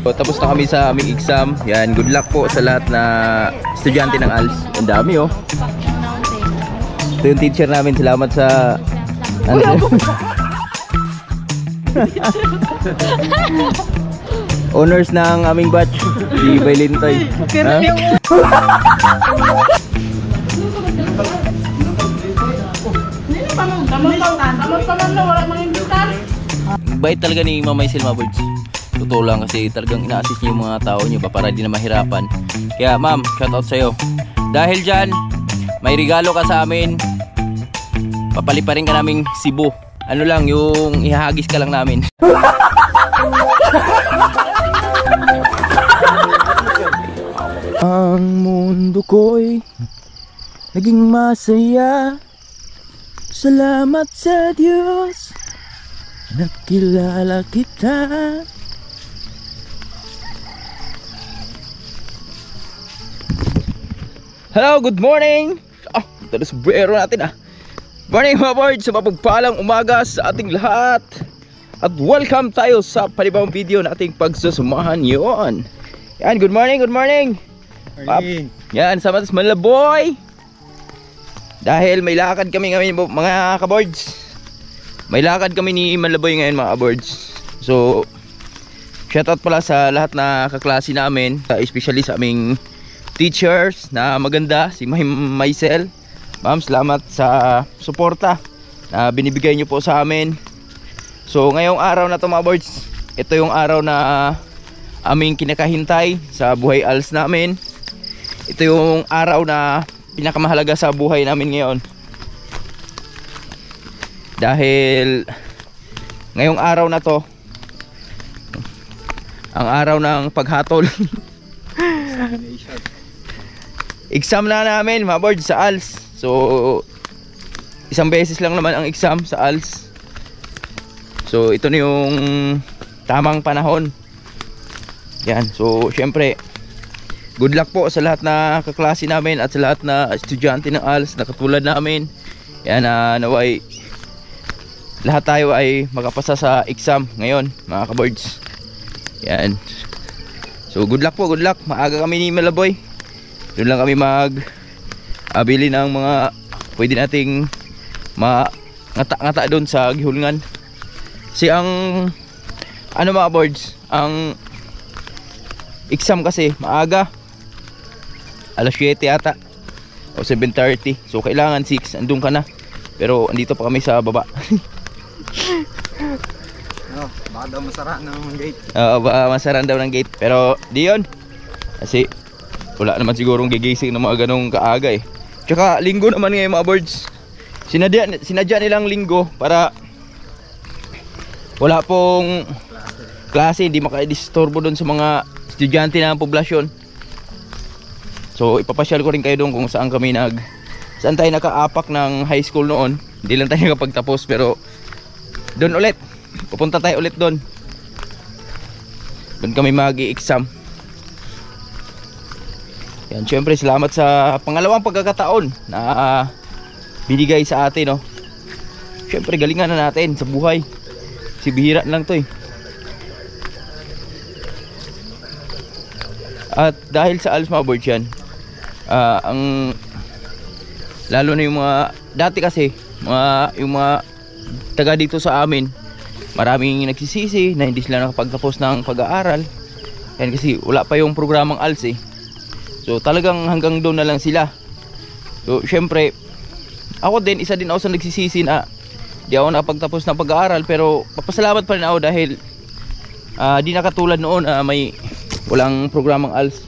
So, tapos na kami sa aming exam. Yan, good luck po sa lahat na estudyante ng ALS. Ang dami oh. Ito yung teacher namin. Salamat sa honors ng aming batch. Si Bailintoy. Bait talaga ni Mama Isil, mga birds. Totoo lang kasi talagang ina-assist niyo yung mga tao niyo ba para di na mahirapan. Kaya ma'am, shout out sa'yo. Dahil dyan, may regalo ka sa amin. Papaliparin ka naming Cebu. Ano lang, yung ihahagis ka lang namin. Ang mundo ko'y naging masaya. Salamat sa Diyos, nakilala kita. Hello, good morning. Terus buero natin Morning mga birds, sa mapagpalang umaga sa ating lahat. At welcome tayo sa panibawang video na ating pagsusumahan yon. Yan, good morning, good morning. Yan, sama sa Manila Boy. Dahil may lakad kami ngayon mga kaboards. May lakad kami ni Manlaboy ngayon mga kaboards. So shoutout pala sa lahat na kaklase namin, especially sa aming teachers na maganda, si Maisel. Ma'am, salamat sa suporta na binibigay nyo po sa amin. So ngayong araw na to mga boards, ito yung araw na aming kinakahintay sa buhay ALS namin. Ito yung araw na pinakamahalaga sa buhay namin ngayon. Dahil ngayong araw na to, ang araw ng paghatol. Exam na namin mga boards sa ALS. So isang beses lang naman ang exam sa ALS. So ito na yung tamang panahon. Yan, so syempre good luck po sa lahat na kaklase namin at sa lahat na estudyante ng ALS na katulad namin. Yan, naway lahat tayo ay makapasa sa exam ngayon mga kaboards. Yan, so good luck po, good luck. Maaga kami ni Malaboy. Doon lang kami bili ng mga pwede nating ngata-ngata doon sa gihulngan. Kasi ang ano mga boards, ang exam kasi maaga, alas 7 ata o 7:30. So kailangan 6 andun ka na. Pero andito pa kami sa baba. Baka daw masara ng gate. Baka masara daw ng gate. Pero di yun, kasi wala naman sigurong gigising ng mga ganong kaaga Tsaka linggo naman ngayon mga birds. Sinadya nilang linggo para wala pong klase, hindi makadisturbo doon sa mga estudyante ng poblasyon. So ipapasyal ko rin kayo doon kung saan tayo nakaapak ng high school noon. Hindi lang tayo nakapagtapos, pero doon ulit, pupunta tayo ulit doon. Doon kami mag-i-exam. Yan, syempre salamat sa pangalawang pagkakataon na binigay sa atin Syempre galingan na natin sa buhay. Si bihira lang to At dahil sa ALS mga boards yan, lalo na yung mga dati kasi yung mga taga dito sa amin, maraming nagsisisi na hindi sila nakapagtapos ng pag-aaral. Yan kasi wala pa yung programang ALS So talagang hanggang doon na lang sila. So syempre ako din, isa din ako sa nagsisisi na di ako nakapagtapos ng pag-aaral. Pero papasalamat pa rin ako dahil di na katulad noon may walang programang ALS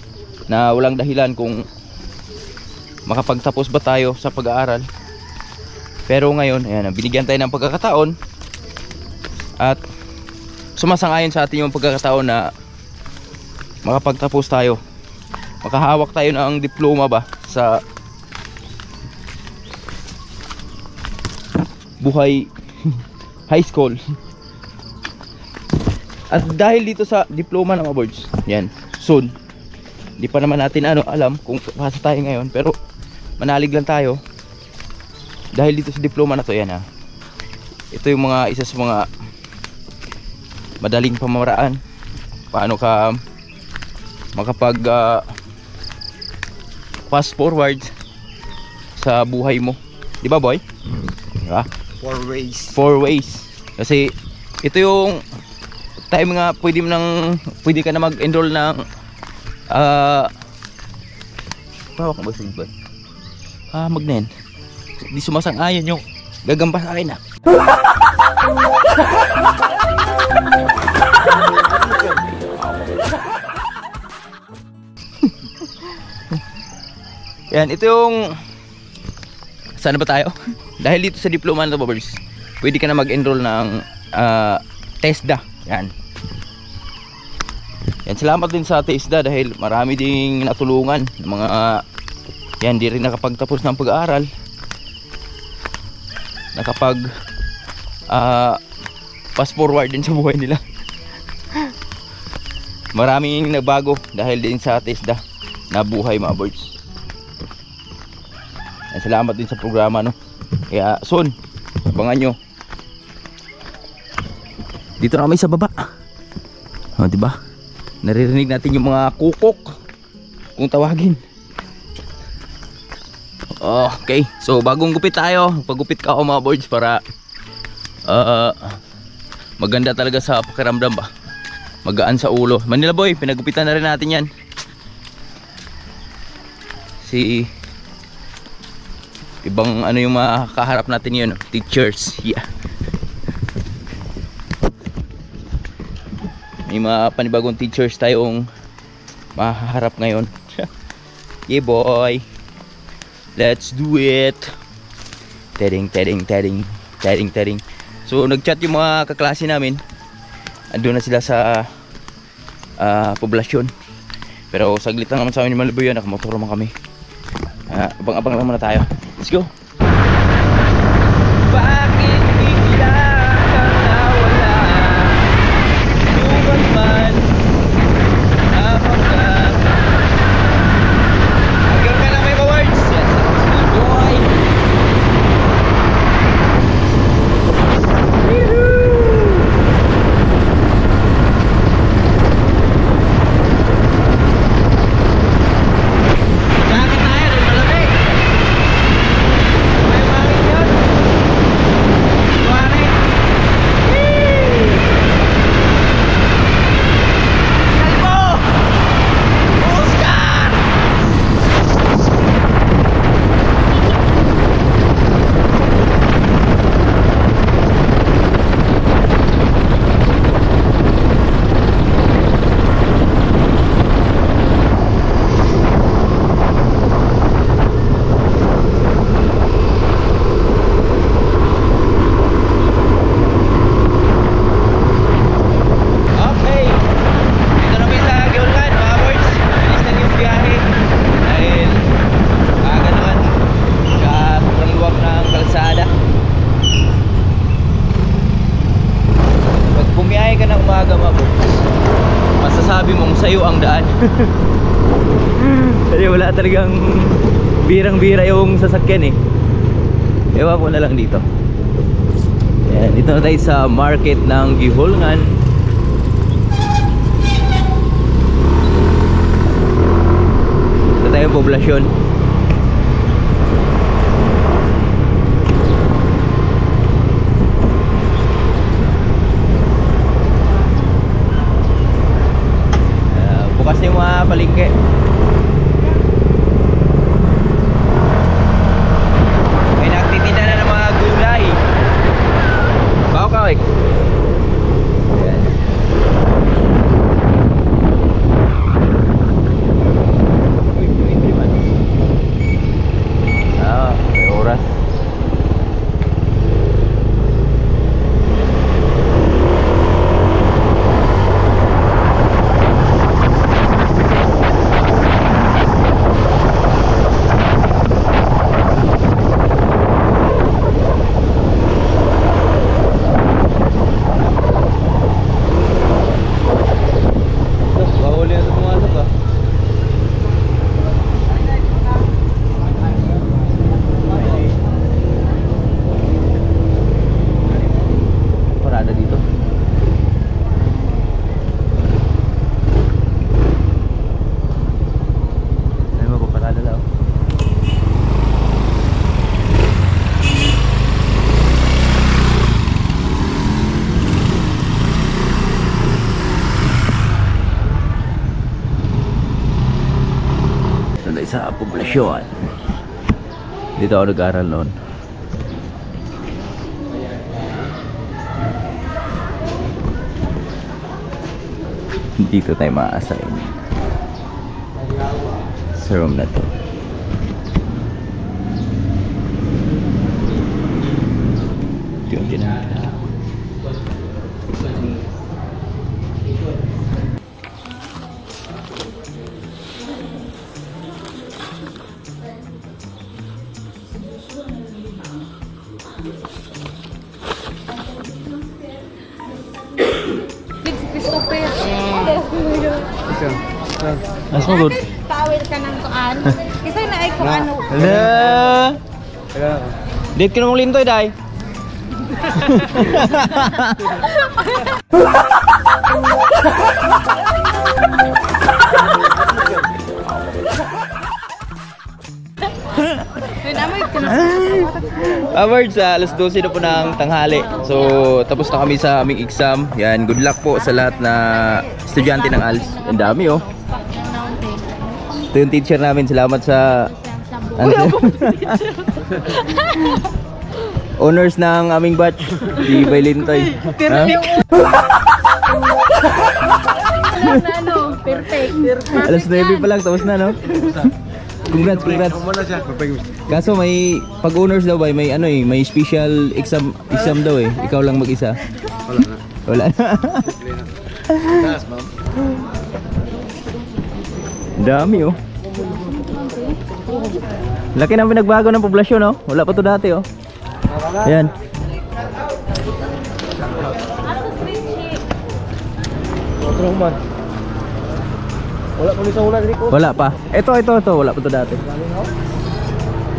na walang dahilan kung makapagtapos ba tayo sa pag-aaral. Pero ngayon, ayan, binigyan tayo ng pagkakataon at sumasang-ayon sa atin yung pagkakataon na makapagtapos tayo. Makahawak tayo ng diploma ba sa buhay high school. At dahil dito sa diploma ng mga boards, yan, soon, di pa naman natin alam kung pasa tayo ngayon, pero manalig lang tayo. Dahil dito sa diploma na to, yan ito yung isa sa mga madaling pamamaraan paano ka makapag fast forward sa buhay mo, di ba boy? Di ba? 4 ways. 4 ways. Kasi ito yung time nga pwede ka na mag-enroll ng pawak mo ba sige boy? Magnen. Di sumasang-ayon yung gagamba sa akin Yan, ito yung saan ba tayo? Dahil dito sa diploma na Bobbers, pwede ka na mag-enroll ng TESDA. Yan. Yan, salamat din sa TESDA dahil marami ding natulungan ng mga yan, di rin nakapagtapos ng pag-aaral. Nakapag fast forward din sa buhay nila. Maraming nagbago dahil din sa TESDA na buhay mga boys. Salamat din sa programa, no. Kaya soon, abangan nyo. Dito na kami sa baba. Di ba? Naririnig natin yung mga kukok kung tawagin. Okay, so bagong gupit tayo. Pagupit ka ako mga boards para maganda talaga sa pakiramdam ba. Magaan sa ulo. Manila boy, pinagupitan na rin natin yan. Ibang ano yung makakaharap natin yun, teachers. Yeah. May mga panibagong teachers tayong makaharap ngayon. Yeah boy, let's do it. Teding. So nagchat yung mga kaklase namin. Andun na sila sa poblasyon. Pero saglit lang naman sa amin yung Malibu yun. Nakamotor naman kami. Abang-abang lang muna tayo. Let's go. Bakit bigla kang nawala? Luman man ako ka. Hanggang ka na may awards. Yes, boy. Sa'yo ang daan. Kasi wala talagang birang-bira yung sasakyan ewan ko na lang dito. Ayan, dito na tayo sa market ng Gihulngan. Ito tayo yung poblasyon. Bukas yung mga palengke. May nagtitinda na ng mga gulay. Kawik. Ayan. May oras. poblasyon. Dito ako nag-aral noon. Dito tayo ma-assign sa room na to. Ito yung ginagawa. Mas mo good. Tawil ka ng kuan. Kasi na ay kung ano. Hello. Date ka na mong lintoy, day. Awards, alas 12 na po ng tanghali. So, tapos na kami sa aming exam. Yan, good luck po sa lahat na estudyante ng ALS. Ang dami oh. Ito yung teacher namin. Salamat sa honors ng aming batch. Di Bay Lintoy. Ha? Perfect. Alas 9 pa lang, tapos na no? Congrats. Kaso may pag-honors daw ba, may ano eh, may special exam daw eh. Ikaw lang mag-isa. Wala na. Taas, ma'am. Dami oh. Laki ng pinagbago ng poblasyon oh. Wala pa to dati oh. Ayan. Wala pa sa una dito. Wala pa. Ito. Wala pa to dati.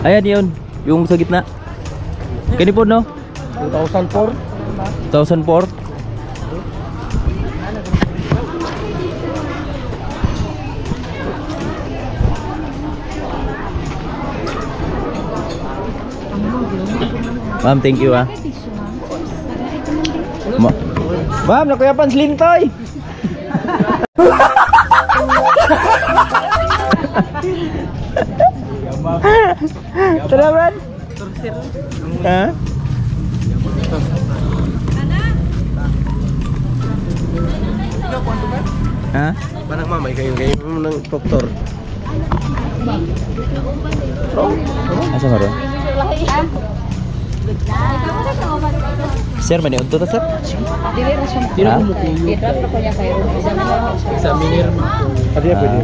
Ayan yun. Yung sa gitna. Kanipod no? 2004. 2004. Ma'am, thank you ah. Ma'am, nakuyapan slintoy. Tara, Brad. Ha? Ha? Parang mamay kayo ng doktor. Asa mo ron? Sir, mani unto ta sir? Dili ra siya. Ha? I-drop na ko niya kayo. Examiner mo. Pwede pwede.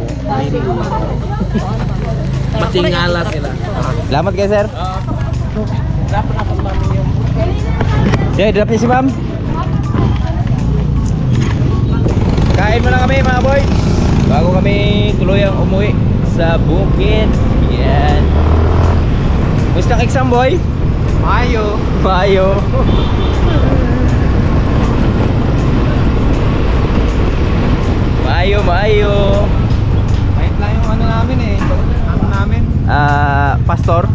Matingala sila. Salamat kayo sir. Dapat na pag mami yung. Yeah, drop niya si ma'am. Kain muna kami mga boy. Bago kami tuluyang umuwi sa bukid. Yan. Gusto kang exam boy? Mayo. Mayo. Mayo. Kahit lang yung ano namin eh. Ano namin? Pastor.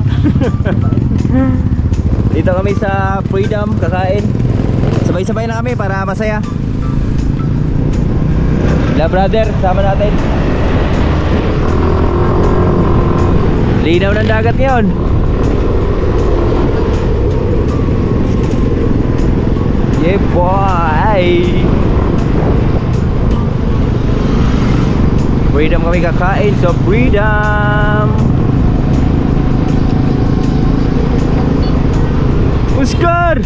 Dito kami sa Freedom kakain. Sabay-sabay na kami para masaya. La brother, sama natin. Linaw ng dagat ngayon. Yeah boy. Freedom kami kakain sa Freedom. Oscar!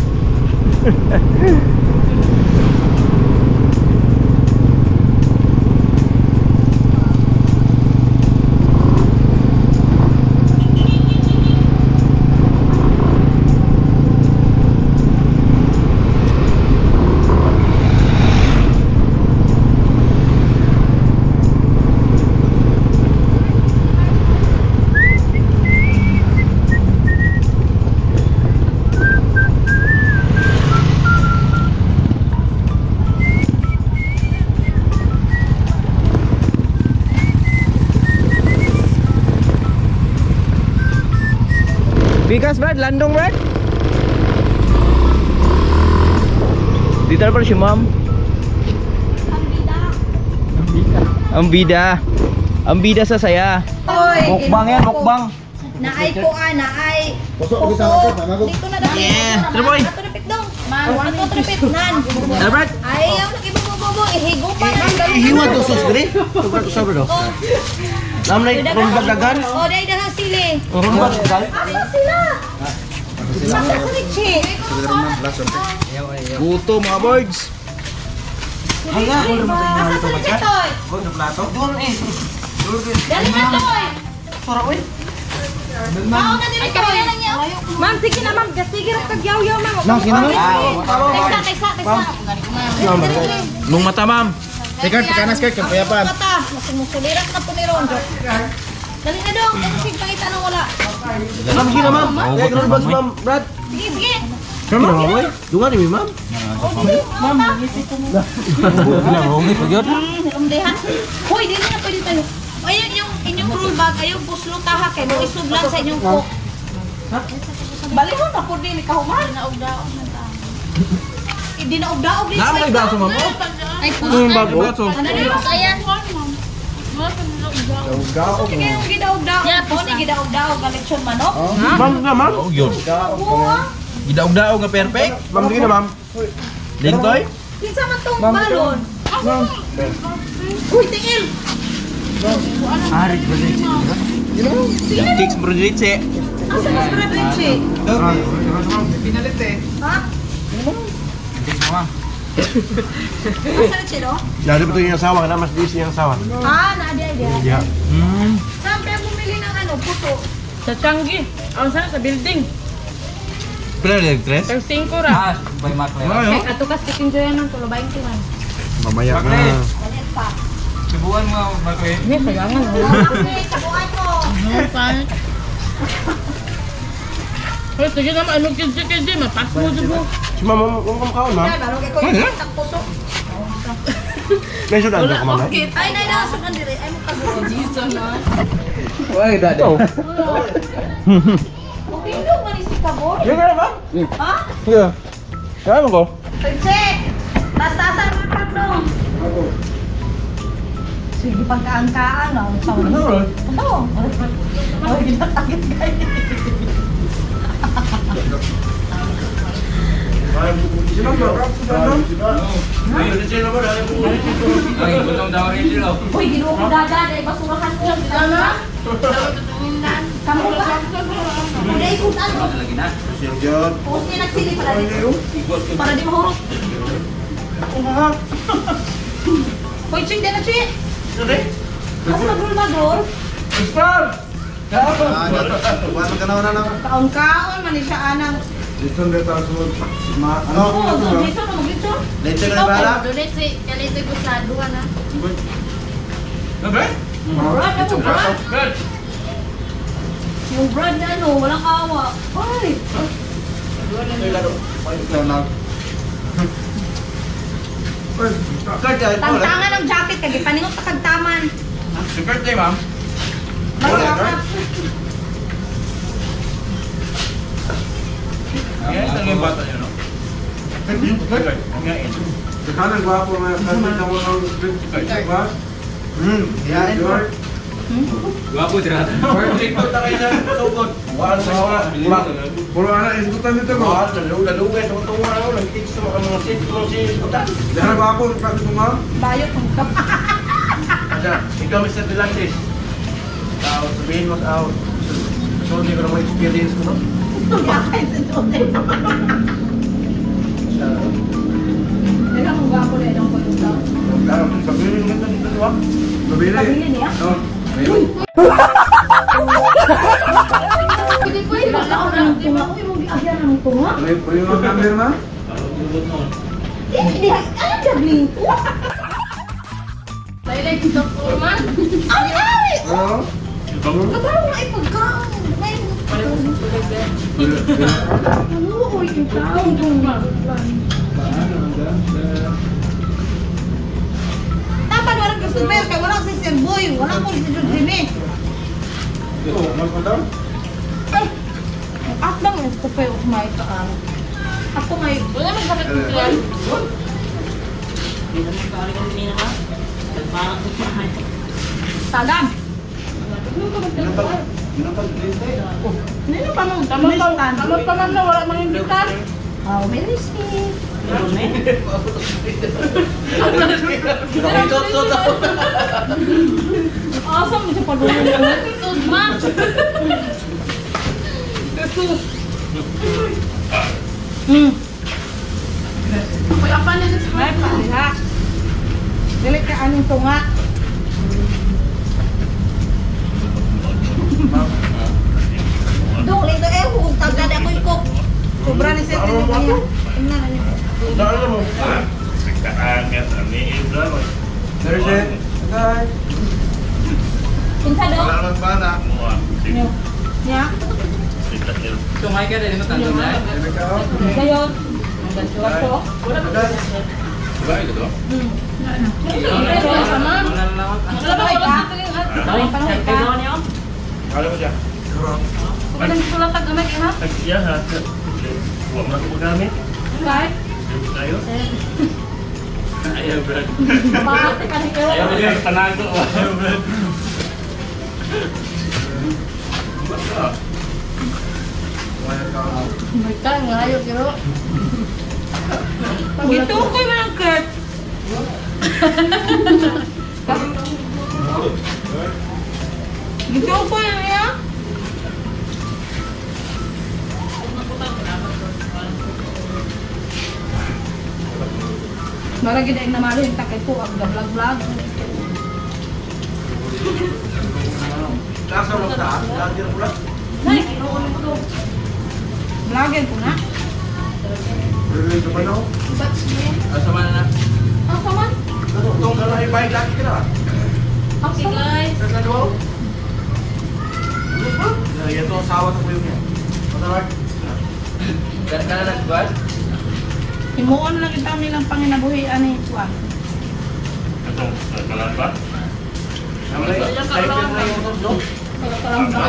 Bigas Brad, landong Brad. Dito na pala si ma'am. Ang bida. Ang bida sa saya. Mukbang yan, mukbang. Naay ko naay puso. Dito na dali. Yeah. Tara, boy. Ato repit dong. Ato repit nan. Albert. Ayaw lagi bubo ihigo pa nan. Ihiwa to sos gre. Tugad ko sabre do. Nam nay rumbag dagan. Oh, dai dahan sili. Rumbag dagan. Asa sila? Masa ko ni Che. Buto mga boys. Hala, ko naman tayo Asa sila Chetoy? Go na plato. Doon eh. Dali na Toy. Sora oy. Mao na dili Toy. Ma'am, sige na ma'am, sige ra kag yaw-yaw ma'am. Nang sino na? Tesa. Mong mata, ma'am. Skirt, pikanas skirt, kaya pa. Mata, musimusulirat na po ni Rondo. Dali na dong, sige pangita nang wala. Ma'am, sige na ma'am. Eh, rumbag ma'am, Brad. Sige. Sige na ma'am, boy. Dungan ni ma'am. Ma'am, Hongit pa gyud. umdehan. Hoy, dili na pwede tayo. Ayun yung inyong rule bag, ayun puslo taha kay mo isudlan sa inyong cook. Balihon na po din ikahuman. Naugdaog man ta. Hindi na ugdaog din. Naam may baso ma'am. Ay Yung bago. Ano na ayan? Gaog. Sige yung gidaog-daog. Po ni gidaog-daog galitsyon manok. Ma'am na ma'am. Oh, yun. Buwa. Gidaog-daog nga perfect. Ma'am, sige na ma'am. Lingkoy. Kinsa man tong balon? Uy, tingil. Arit ba din? Kicks Brodrice. Asa mas preference? Pinalit eh. Ha? Asa na chelo? Dari betul yung asawa, na mas diisi yung asawa. Naadi ay. Yeah. Saan kaya bumili ng ano, puto? Sa Changi. Ang sana sa building. Pila na tres? Tag 5 ra. Ano? Ato kas kitin joyan ng tulo 20 man. Mamaya na. Ayan pa. Subuan mo, Bakwe. Ni sayangan. Okay, sabuan ko. Hoy, sige na ano kid mapas mo jud. Cuma mau kaon ma'am. Ay, baro kay ko yung tak puso. May sudan ka man. Ay, nay na sa kandire. Ay mo kagulo. Wah, dada. Okay, no man si kabor. Sige na ma'am. Ha? Sige. Kaya mo ko. Pinche. Tastasan mo pa dong. Sige pagkaan-kaan na. Ano? Oo. Oh, ginatagit kayo. Uy, ginuha ko dada, dahil basurahan ko. Kamu ba? Udah ikutan mo. Puos niya nagsili pala dito. Para di mahurot. Uy, Ching, din na Ching. Kasi magrul-magrul. Kaon-kaon, man siya anang. Oo, dito na maglito. Kalite ko sa duwa na. Brad, ano brad? Yung brad na ano, walang awa. Ay! Tantangan ng jacket, kagi paningot sa kagtaman. Super day, ma'am. Masarap. Yan, ano yung bata niyo, no? Ngayon. Kanan gwapo na kasi tamo ng ba? Yain mo. Gwapo, tirata. Tiktok na kayo na sugod. Wala na. Puro ana isgutan dito ko. Lalugay, tungtong ako. Nag-teach sa mga sikutan. Dahil gwapo kasi mo ma'am. Bayot ng kap. Ikaw, Mr. Delantes. Sabihin mo sa out. So, hindi ko na experience ko, no? Yakain sa dote. Teka, kung gwapo na yun ang kulong. Sabihin mo dito dito, di ba? Sabili. Pabili niya? Oo. Hindi ko yun. Wala ko ng tunga. Uy, mong giagyan ng tunga. Pwede mo camera na? Hindi, ano jagling ko? Lailay dito man. Ay, ay! Oo. Kabarong na ipagkaon. May... Ano, uy, yung taong tunga. Tapan, walang customer. Kaya wala si Sir Boy. Wala ko si Sir Jimmy. Ito, magpadaw? Ay! At lang yung kumpay o kumain ka Ako ngay... Wala man sakit ko yan. Tagan. Nino pa mo? Tama pa man na, wala mang imbitan. Oh, may listing. Asam mo siya pag-uwi. Sus, ma. Sus. Apoy apa na sa Ay, paliha. Dili ka aning tunga. Dong, lito hug tagad ako ikok. Sobra ni sa tinig niya. Tingnan na niyo. Daan mo. There's it. Okay. Pinta do. Salamat bana. Niyo. Nya. Sungay ka din mo tanong na. There we go. Gayon. Ang suwat ko. Ba ito? sama. Wala ba ka? Ay, panahon ka. Kala mo siya. Kung sulat ang gamay ka ha? Iya, huwag mo ako gamit. Kahit. Tayo. Ayaw, Brad. Bakit ka ni Kero? Ayaw, Brad. Tanago. Ayaw, Brad. May ka, ngayon, pero. Ito ko man Kurt. Ito ko ya. Maragi daig na malo yung takay ko ang vlog. Nasa mo ta? Lagi na pula. Nay, vlogin ko na. Really ka ba no? Asa man na? Ang saman? Tong kalau i-bike lagi ka na. Ang saman? Sa duwa. Ya to sawa sa kuyo niya. Patawag. Kana na nagbuhat? Himuon lang kita nilang panginabuhian ni Juan. Ito, kalan ba? Namay. Ay na yung to.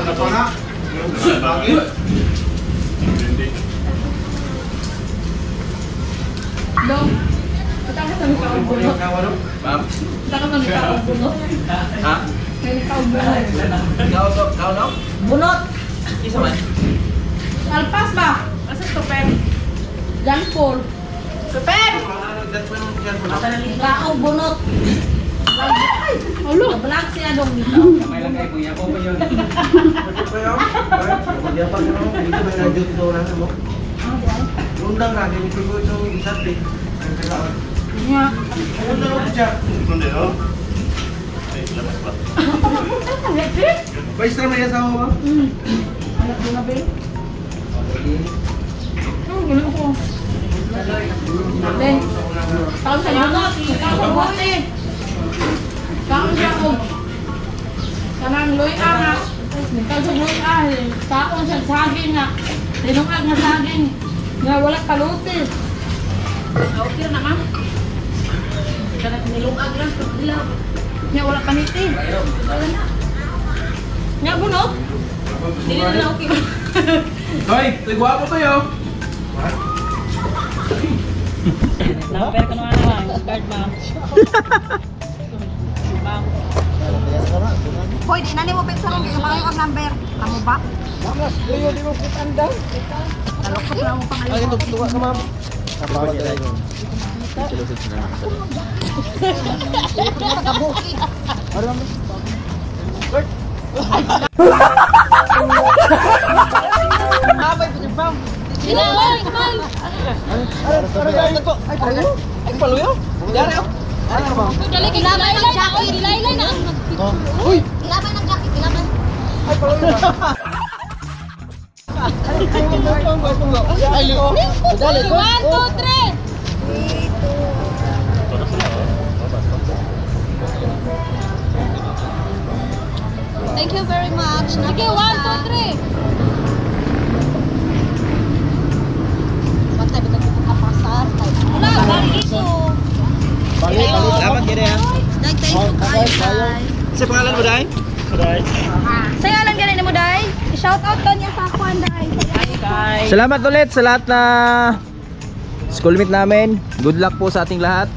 Ito na. Lagi. Hindi. Dong. Kita ka sa mga kaumbuno. Ma'am. Kita ka sa mga kaumbuno. Ha? May kaumbuno. Kau no? Bunot! Isa man. Alpas ba? Asa stopen? Jan Paul. Super! Ikaw bunot! Alo. Vlog siya dong dito. Kamay lang kay kuya ko pa yun. Pa yun. Dia pa no. Dito may radio dito na mo. Undang na din ko itong isa din. Nya. Undang mo siya. Kundi, oh. Ay, labas ba? Paistra may asawa mo? Anak ko na ba? Gulo ko. Ben. Taon sa bunot. Ikaw sa bote. Taon siya ko. Kanang loy nga. Ikaw sa loy taon sa saging nga. Tinungag nga saging. Nga wala palutis. Okay na ma'am. Kana nilungag lang sa dilaw. Nga wala paniti. Wala na. Nya bunot? Dili na okay. Hoy, tigwa ko tayo. Number ka naman naman. Card ma'am. Hoy, di na ni mo peksa ron yung mga yung number. Amo ba? Di mo kitanda. Talokot na mo pa ngayon. Ay, tuwa ka ma'am. Kapag tayo. Pagkabuki. Abay po ma'am. Sila, oy, kamal. Ay, paluyo. Ay, paluyo. Dari oh. Ay, ma'am. Dali, kilaban ng jacket. Dilay-lay na. Uy, Kilaban ng jacket, kilaban. ay paluyo. Ay, yo. Dali ko. 1, 2, 3. Thank you very much. Sige, 1, 2, 3. Patay ba ito kapasar? Wala, bali ito. Bali. Salamat gini ha. Thank you, Day. Sa pangalan mo, Day? Sa nga lang ganun mo, Day. I-shout out ka niya sa akuan, Day. Salamat ulit sa lahat na schoolmate namin. Good luck po sa ating lahat.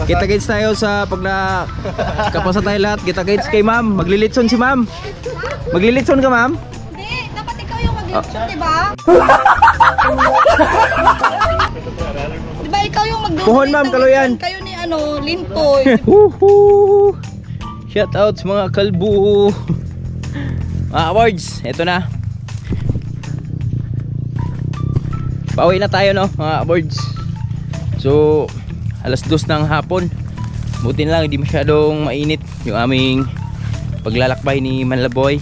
Kita-kits tayo sa pag na kapasa tayo lahat. Kita-kits kay ma'am. Maglilitson si ma'am. Maglilitson ka ma'am? Hindi, dapat ikaw yung mag-lipson, diba? Diba ikaw yung mag-donate? Puhon, ma'am, ng kaluyan. lipson? Kayo ni Lintoy. Woohoo! Shout out sa mga kalbo. Mga awards, eto na. Pauwi na tayo no, mga awards. So, alas 2 ng hapon. Buti na lang hindi masyadong mainit yung aming paglalakbay ni Manlaboy.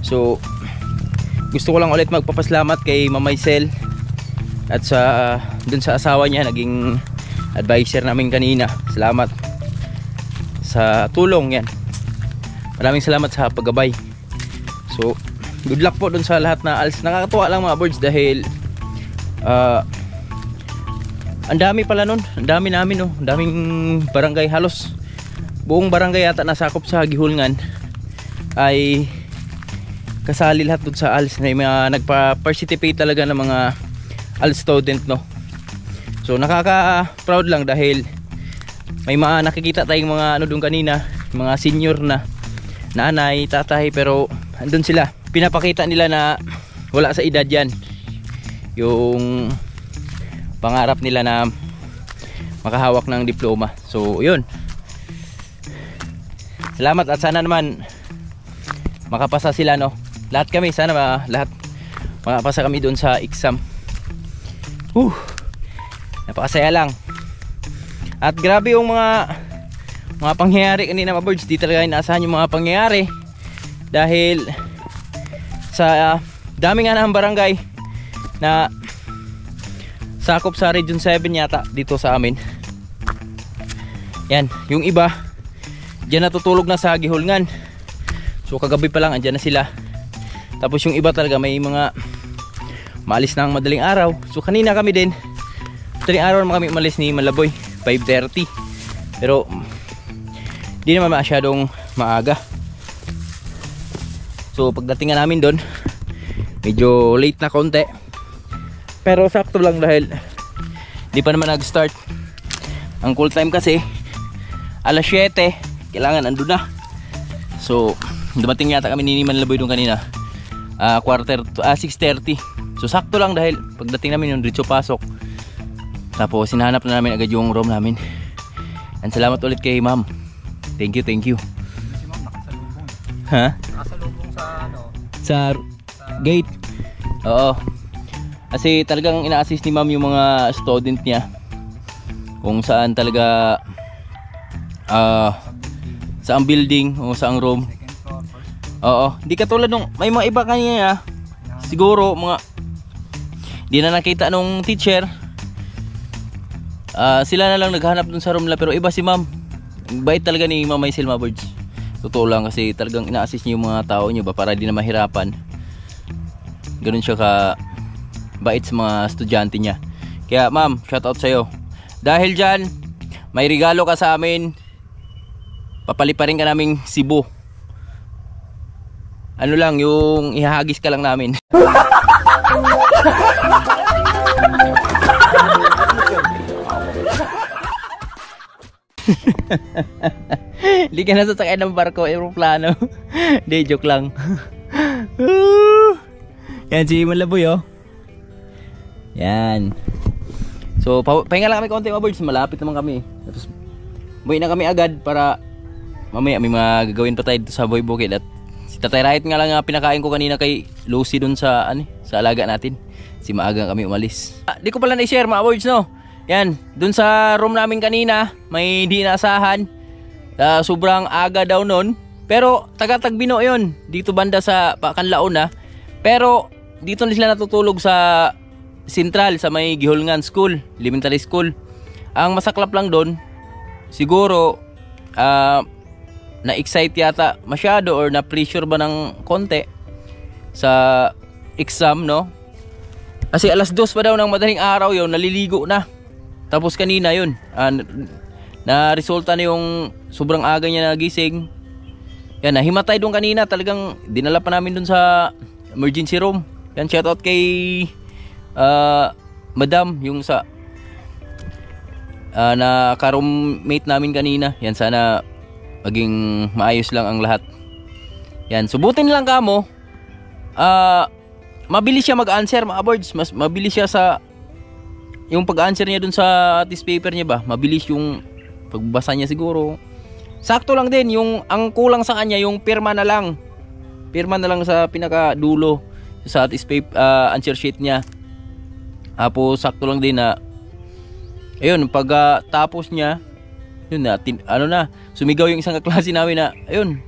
So, gusto ko lang ulit magpapasalamat kay Ma'am Maisel at dun sa asawa niya, naging advisor namin kanina. Salamat sa tulong yan. Maraming salamat sa paggabay. So, good luck po dun sa lahat na ALS. Nakakatuwa lang mga birds dahil ang dami pala nun. Ang dami namin no. Ang daming barangay, halos buong barangay yata nasakop sa Gihulngan ay kasali lahat dun sa ALS. May mga nagpa-participate talaga ng mga ALS student no. So nakaka-proud lang dahil may mga nakikita tayong mga ano dun kanina, mga senior na nanay, tatay, pero andun sila. Pinapakita nila na wala sa edad yan. Yung pangarap nila na makahawak ng diploma. So yun, salamat at sana naman makapasa sila no. Lahat kami, sana lahat makapasa kami doon sa exam. Napakasaya lang. At grabe yung mga pangyayari kanina mga birds. Di talaga inaasahan yung mga pangyayari dahil sa dami nga ng barangay na sakop sa Region 7 yata dito sa amin. Yan, yung iba diyan natutulog na sa Gihulngan. So kagabi pa lang andyan na sila. Tapos yung iba talaga may mga maalis na ang madaling araw. So kanina kami din madaling araw naman kami umalis ni Manlaboy 5:30. Pero di naman masyadong maaga. So pagdating nga namin doon medyo late na konti. Pero sakto lang dahil di pa naman nag-start. Ang cool time kasi alas 7, kailangan andun na. So dumating yata kami ni Manlaboy doon kanina 6:30. So sakto lang dahil pagdating namin yung diretso pasok. Tapos sinahanap na namin agad yung room namin. And salamat ulit kay ma'am. Thank you, thank you. Si ma'am nakasalubong. Ha? Nakasalubong sa ano? Sa gate. Oo. Kasi talagang ina-assist ni ma'am yung mga student niya kung saan talaga saang building o saang room. Oo, di katulad nung may mga iba kanina siguro mga di na nakita nung teacher, sila na lang naghanap dun sa room nila. Pero iba si ma'am, bait talaga ni Ma'am Maisel mga birds. Totoo lang kasi talagang ina-assist niya yung mga tao niyo ba para di na mahirapan. Ganun siya ka bait sa mga estudyante niya. Kaya ma'am, shout out sa'yo. Dahil dyan may regalo ka sa amin. Papaliparin ka naming Cebu. Ano lang, yung ihahagis ka lang namin. Hindi ka nasasakay ng barko, aeroplano. Hindi, joke lang. Yan si Manlaboy oh. Yan. So pahinga lang kami konti mga birds. Malapit naman kami. Tapos buhay na kami agad para mamaya may mga gagawin pa tayo sa Boy Bukid. At si Tatay Rahit nga lang pinakain ko kanina kay Lucy dun sa sa alaga natin. Si maaga kami umalis. Di ko pala na-share mga birds no. Yan, dun sa room namin kanina may di inaasahan. Sobrang aga daw nun. Pero taga-Tagbino yun. Dito banda sa Pakanlaon na. Pero dito na sila natutulog sa Central, sa may Gihulngan School, Elementary School. Ang masaklap lang doon, siguro na-excite yata masyado or na-pressure ba ng konti sa exam no? Kasi alas 2 pa daw ng madaling araw yun, naliligo na. Tapos kanina yun, na resulta na yung sobrang aga niya nagising. Yan, nahimatay doon kanina. Talagang dinala pa namin doon sa emergency room. Yan, shoutout kay Madam, yung sa na ka-roommate namin kanina. Yan, sana maging maayos lang ang lahat. Yan, subutin lang kamo. Mabilis siya mag-answer mga boards. Mas mabilis siya sa yung pag-answer niya dun sa test paper niya ba. Mabilis yung pagbasa niya siguro. Sakto lang din yung ang kulang sa kanya yung pirma na lang. Pirma na lang sa pinakadulo sa test paper, answer sheet niya. Tapos sakto lang din na ayun, pag tapos niya, yun na, sumigaw yung isang kaklase namin na, ayun,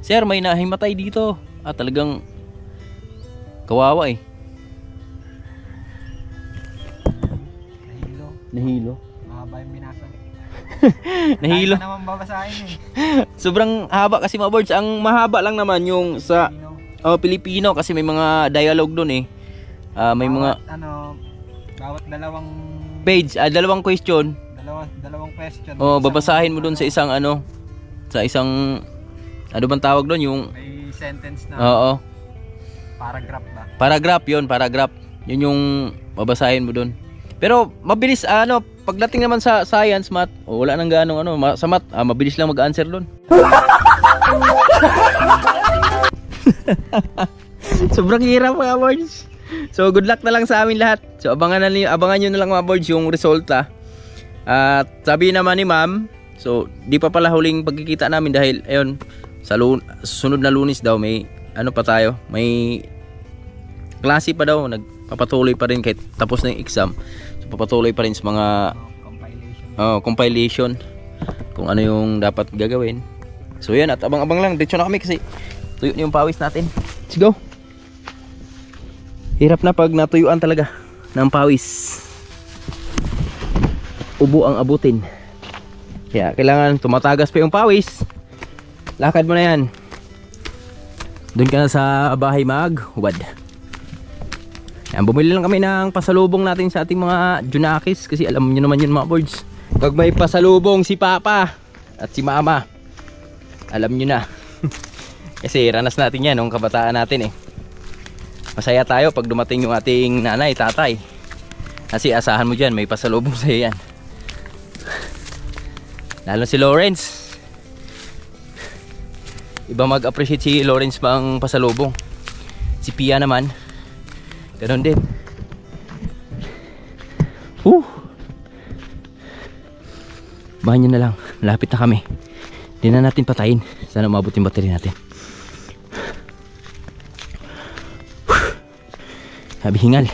sir, may nahimatay dito. Talagang kawawa eh. Nahilo. Mahaba yung binasa. Nahilo. Kaya naman babasahin eh. Sobrang haba kasi mga boards. Ang mahaba lang naman yung sa Pilipino kasi may mga dialogue doon eh. May mga bawat dalawang page, dalawang question. Dalawang question. Babasahin mo doon sa isang sa isang ano bang tawag doon yung may sentence na. Paragraph ba? Paragraph. Yun yung babasahin mo doon. Pero mabilis pagdating naman sa science, math, wala nang ganong sa math, mabilis lang mag-answer doon. Sobrang hirap mga boards. So good luck na lang sa amin lahat. So abangan nyo na lang mga boards yung resulta. At sabi naman ni ma'am, so di pa pala huling pagkikita namin dahil ayun, sa sunod na Lunes daw may pa tayo, may klase pa daw, nagpapatuloy pa rin kahit tapos na yung exam. So papatuloy pa rin sa mga compilation kung ano yung dapat gagawin. So yan, at abang-abang lang, diretso na kami kasi tuyo na yung pawis natin. Let's go. Hirap na pag natuyuan talaga ng pawis. Ubo ang abutin. Kaya kailangan tumatagas pa yung pawis. Lakad mo na yan. Doon ka na sa bahay maghubad. Yan, bumili lang kami ng pasalubong natin sa ating mga Junakis. Kasi alam nyo naman yun mga boards. Pag may pasalubong si Papa at si Mama, alam nyo na. Kasi ranas natin yan nung kabataan natin eh. Masaya tayo pag dumating yung ating nanay, tatay. Kasi asahan mo dyan, may pasalubong sa'yo yan. Lalo si Lawrence. Iba mag-appreciate si Lawrence pang pasalubong. Si Pia naman, ganoon din. Bahan nyo na lang, lapit na kami. Hindi na natin patayin. Sana umabot yung battery natin. Sabi hingal.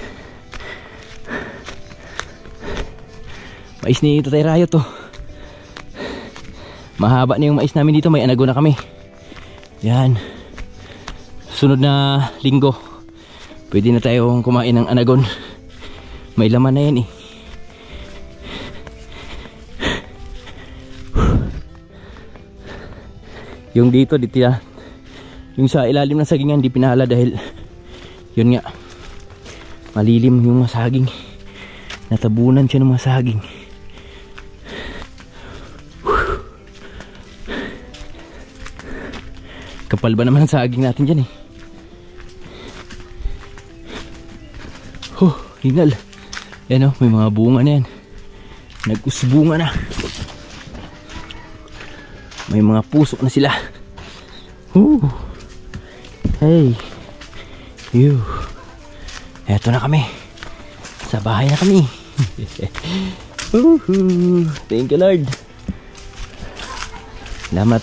Mais ni Tatay Rayo to. Mahaba na yung mais namin dito. May anago na kami. Yan. Sunod na linggo pwede na tayong kumain ng anagon. May laman na yan eh. Yung dito yan. Yung sa ilalim ng sagingan di pinahala dahil yun nga, malilim yung masaging. Natabunan siya ng masaging. Kapal ba naman ang saging natin dyan eh. Hingal. Yan o, may mga bunga na yan. Nag-usbunga na. May mga puso na sila. Hey. Eto na kami. Sa bahay na kami. Thank you Lord. Salamat.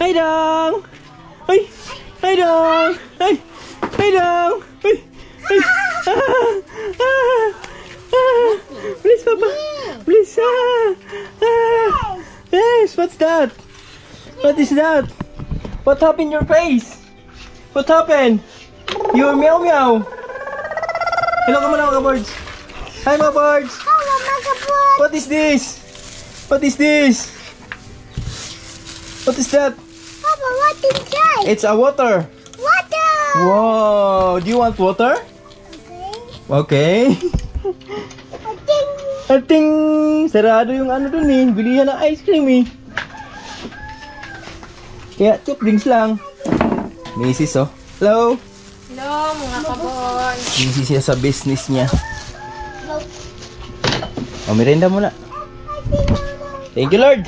Hi dong. Hi dong. Hi dong. Please Papa. Please. Yes, what's that? What is that? What happened in your face? What happened? You're meow meow. Hello ka muna mga birds. Hi mga birds. Hello mga birds. What is this? What is this? What is that? Papa, what is that? It's a water. Water. Wow. Do you want water? Okay. Ating. Sarado yung ano dun eh. Bilihan ng ice cream eh. Kaya tip drinks lang. Macy's oh. Hello. Hello mga kaboy. Busy siya sa business niya. O, merenda muna. Thank you, Lord.